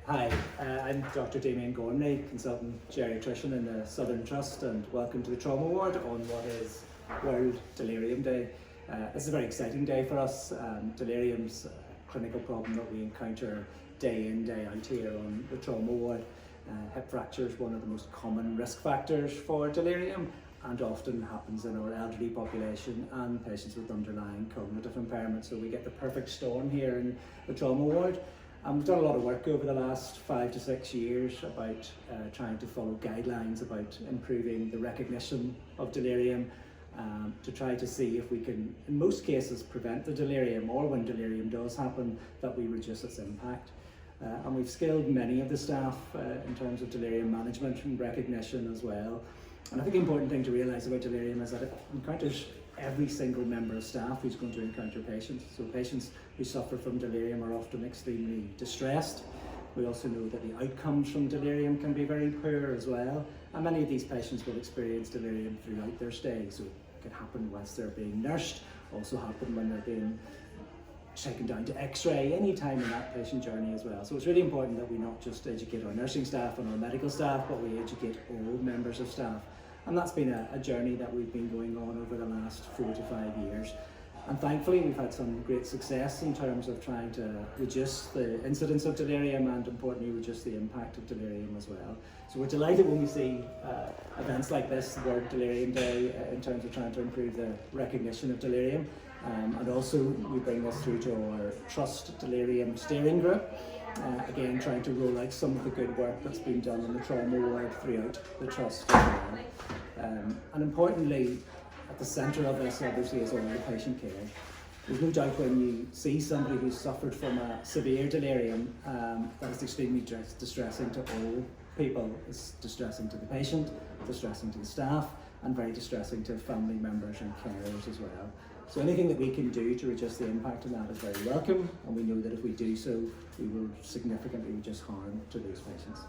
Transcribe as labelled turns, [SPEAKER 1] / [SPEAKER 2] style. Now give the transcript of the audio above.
[SPEAKER 1] Hi, I'm Dr. Damian Gormley, consultant geriatrician in the Southern Trust, and welcome to the Trauma Ward on what is World Delirium Day. This is a very exciting day for us. Delirium's a clinical problem that we encounter day in, day out here on the Trauma Ward. Hip fracture is one of the most common risk factors for delirium and often happens in our elderly population and patients with underlying cognitive impairment. So we get the perfect storm here in the Trauma Ward. We've done a lot of work over the last 5 to 6 years about trying to follow guidelines about improving the recognition of delirium, to try to see if we can, in most cases, prevent the delirium, or when delirium does happen, that we reduce its impact. And we've skilled many of the staff in terms of delirium management and recognition as well. And I think the important thing to realise about delirium is that it encounters every single member of staff who's going to encounter patients. So patients who suffer from delirium are often extremely distressed. We also know that the outcomes from delirium can be very poor as well. And many of these patients will experience delirium throughout their stay. So it can happen whilst they're being nursed, also happen when they're being taken down to x-ray, any time in that patient journey as well. So it's really important that we not just educate our nursing staff and our medical staff, but we educate all members of staff. And that's been a journey that we've been going on over the last 4 to 5 years. And thankfully we've had some great success in terms of trying to reduce the incidence of delirium and importantly reduce the impact of delirium as well. So we're delighted when we see events like this, World Delirium Day, in terms of trying to improve the recognition of delirium. And also we bring this through to our Trust Delirium Steering Group. Again, trying to roll out some of the good work that's been done in the Trauma Ward throughout the Trust as well. And importantly, at the centre of this obviously is all the patient care. There's no doubt when you see somebody who's suffered from a severe delirium, that is extremely distressing to all people. It's distressing to the patient, distressing to the staff, and very distressing to family members and carers as well. So anything that we can do to reduce the impact of that is very welcome, and we know that if we do so, we will significantly reduce harm to those patients.